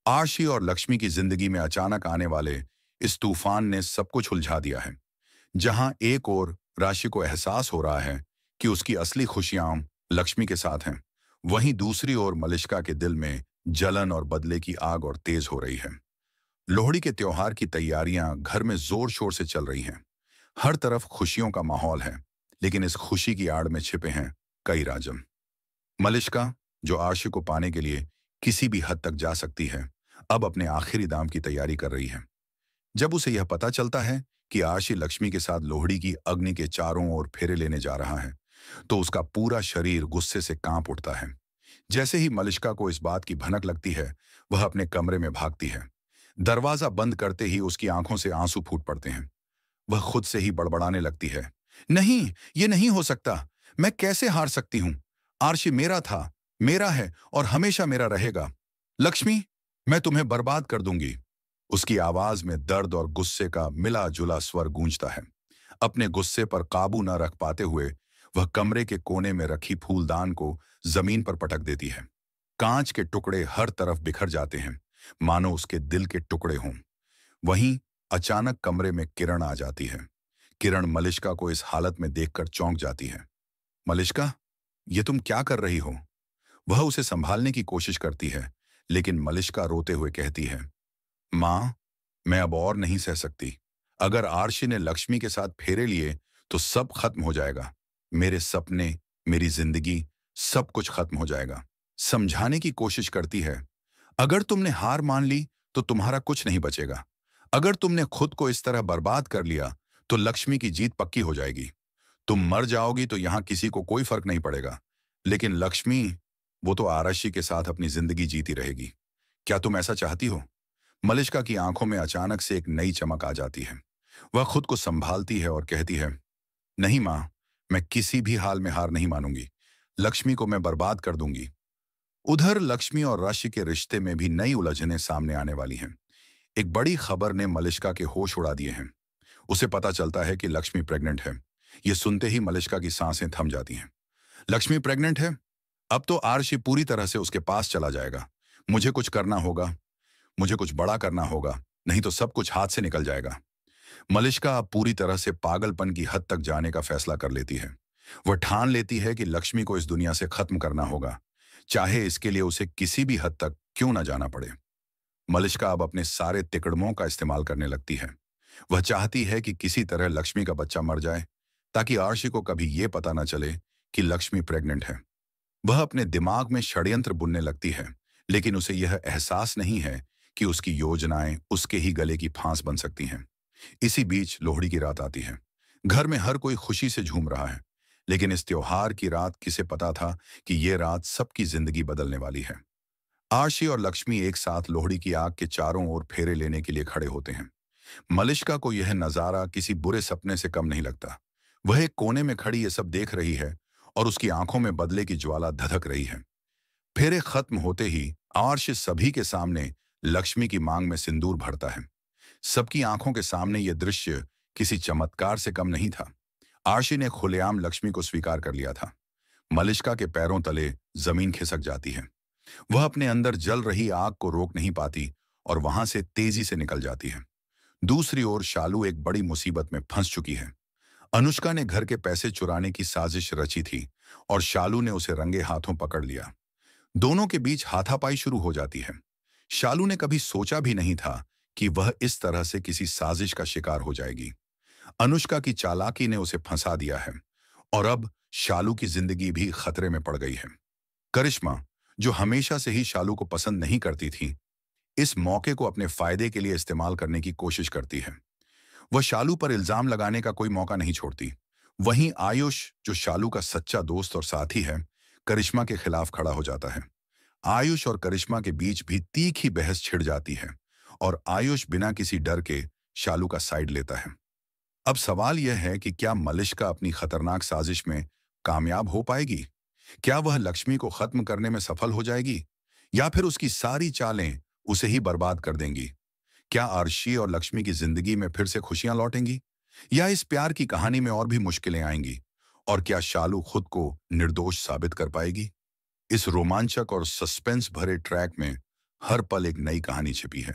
आशी और लक्ष्मी की जिंदगी में अचानक आने वाले इस तूफान ने सब कुछ उलझा दिया है। जहां एक ओर राशि को एहसास हो रहा है कि उसकी असली खुशियां लक्ष्मी के साथ हैं, वहीं दूसरी ओर मलिष्का के दिल में जलन और बदले की आग और तेज हो रही है। लोहड़ी के त्योहार की तैयारियां घर में जोर शोर से चल रही हैं। हर तरफ खुशियों का माहौल है, लेकिन इस खुशी की आड़ में छिपे हैं कई राजम। मलिष्का, जो आशी को पाने के लिए किसी भी हद तक जा सकती है, अब अपने आखिरी दाम की तैयारी कर रही है। जब उसे यह पता चलता है कि आशी लक्ष्मी के साथ लोहड़ी की अग्नि के चारों ओर फेरे लेने जा रहा है, तो उसका पूरा शरीर गुस्से से कांप उठता है। जैसे ही मलिष्का को इस बात की भनक लगती है, वह अपने कमरे में भागती है। दरवाजा बंद करते ही उसकी आंखों से आंसू फूट पड़ते हैं। वह खुद से ही बड़बड़ाने लगती है, नहीं, ये नहीं हो सकता। मैं कैसे हार सकती हूं? आरशी मेरा था, मेरा है और हमेशा मेरा रहेगा। लक्ष्मी, मैं तुम्हें बर्बाद कर दूंगी। उसकी आवाज में दर्द और गुस्से का मिला जुला स्वर गूंजता है। अपने गुस्से पर काबू न रख पाते हुए वह कमरे के कोने में रखी फूलदान को जमीन पर पटक देती है। कांच के टुकड़े हर तरफ बिखर जाते हैं, मानो उसके दिल के टुकड़े हों। वहीं अचानक कमरे में किरण आ जाती है। किरण मलिष्का को इस हालत में देखकर चौंक जाती है। मलिष्का, ये तुम क्या कर रही हो? वह उसे संभालने की कोशिश करती है, लेकिन मलिष्का रोते हुए कहती है, मां, मैं अब और नहीं सह सकती। अगर आरशी ने लक्ष्मी के साथ फेरे लिए तो सब खत्म हो जाएगा। मेरे सपने, मेरी जिंदगी, सब कुछ खत्म हो जाएगा। समझाने की कोशिश करती है, अगर तुमने हार मान ली तो तुम्हारा कुछ नहीं बचेगा। अगर तुमने खुद को इस तरह बर्बाद कर लिया तो लक्ष्मी की जीत पक्की हो जाएगी। तुम मर जाओगी तो यहां किसी को कोई फर्क नहीं पड़ेगा, लेकिन लक्ष्मी, वो तो आरशी के साथ अपनी जिंदगी जीती रहेगी। क्या तुम ऐसा चाहती हो? मलिष्का की आंखों में अचानक से एक नई चमक आ जाती है। वह खुद को संभालती है और कहती है, नहीं मां, मैं किसी भी हाल में हार नहीं मानूंगी। लक्ष्मी को मैं बर्बाद कर दूंगी। उधर लक्ष्मी और राशि के रिश्ते में भी नई उलझनें सामने आने वाली हैं। एक बड़ी खबर ने मलिष्का के होश उड़ा दिए हैं। उसे पता चलता है कि लक्ष्मी प्रेग्नेंट है। यह सुनते ही मलिष्का की सांसें थम जाती हैं। लक्ष्मी प्रेग्नेंट है? अब तो आरशी पूरी तरह से उसके पास चला जाएगा। मुझे कुछ करना होगा, मुझे कुछ बड़ा करना होगा, नहीं तो सब कुछ हाथ से निकल जाएगा। मलिष्का अब पूरी तरह से पागलपन की हद तक जाने का फैसला कर लेती है। वह ठान लेती है कि लक्ष्मी को इस दुनिया से खत्म करना होगा, चाहे इसके लिए उसे किसी भी हद तक क्यों ना जाना पड़े। मलिष्का अब अपने सारे तिकड़मों का इस्तेमाल करने लगती है। वह चाहती है कि किसी तरह लक्ष्मी का बच्चा मर जाए, ताकि आरशी को कभी ये पता न चले कि लक्ष्मी प्रेग्नेंट है। वह अपने दिमाग में षड्यंत्र बुनने लगती है, लेकिन उसे यह एहसास नहीं है कि उसकी योजनाएं उसके ही गले की फांस बन सकती हैं। इसी बीच लोहड़ी की रात आती है। घर में हर कोई खुशी से झूम रहा है, लेकिन इस त्योहार की रात किसे पता था कि ये रात सबकी जिंदगी बदलने वाली है। आरशी और लक्ष्मी एक साथ लोहड़ी की आग के चारों ओर फेरे लेने के लिए खड़े होते हैं। मलिष्का को यह नजारा किसी बुरे सपने से कम नहीं लगता। वह एक कोने में खड़ी ये सब देख रही है और उसकी आंखों में बदले की ज्वाला धधक रही है। फेरे खत्म होते ही आर्श सभी के सामने लक्ष्मी की मांग में सिंदूर भरता है। सबकी आंखों के सामने यह दृश्य किसी चमत्कार से कम नहीं था। आर्शी ने खुलेआम लक्ष्मी को स्वीकार कर लिया था। मलिष्का के पैरों तले जमीन खिसक जाती है। वह अपने अंदर जल रही आग को रोक नहीं पाती और वहां से तेजी से निकल जाती है। दूसरी ओर शालू एक बड़ी मुसीबत में फंस चुकी है। अनुष्का ने घर के पैसे चुराने की साजिश रची थी और शालू ने उसे रंगे हाथों पकड़ लिया। दोनों के बीच हाथापाई शुरू हो जाती है। शालू ने कभी सोचा भी नहीं था कि वह इस तरह से किसी साजिश का शिकार हो जाएगी। अनुष्का की चालाकी ने उसे फंसा दिया है और अब शालू की जिंदगी भी खतरे में पड़ गई है। करिश्मा, जो हमेशा से ही शालू को पसंद नहीं करती थी, इस मौके को अपने फायदे के लिए इस्तेमाल करने की कोशिश करती है। वह शालू पर इल्जाम लगाने का कोई मौका नहीं छोड़ती। वहीं आयुष, जो शालू का सच्चा दोस्त और साथी है, करिश्मा के खिलाफ खड़ा हो जाता है। आयुष और करिश्मा के बीच भी तीखी बहस छिड़ जाती है और आयुष बिना किसी डर के शालू का साइड लेता है। अब सवाल यह है कि क्या मलिष्का अपनी खतरनाक साजिश में कामयाब हो पाएगी? क्या वह लक्ष्मी को खत्म करने में सफल हो जाएगी, या फिर उसकी सारी चालें उसे ही बर्बाद कर देंगी? क्या आरशी और लक्ष्मी की जिंदगी में फिर से खुशियां लौटेंगी, या इस प्यार की कहानी में और भी मुश्किलें आएंगी? और क्या शालू खुद को निर्दोष साबित कर पाएगी? इस रोमांचक और सस्पेंस भरे ट्रैक में हर पल एक नई कहानी छिपी है।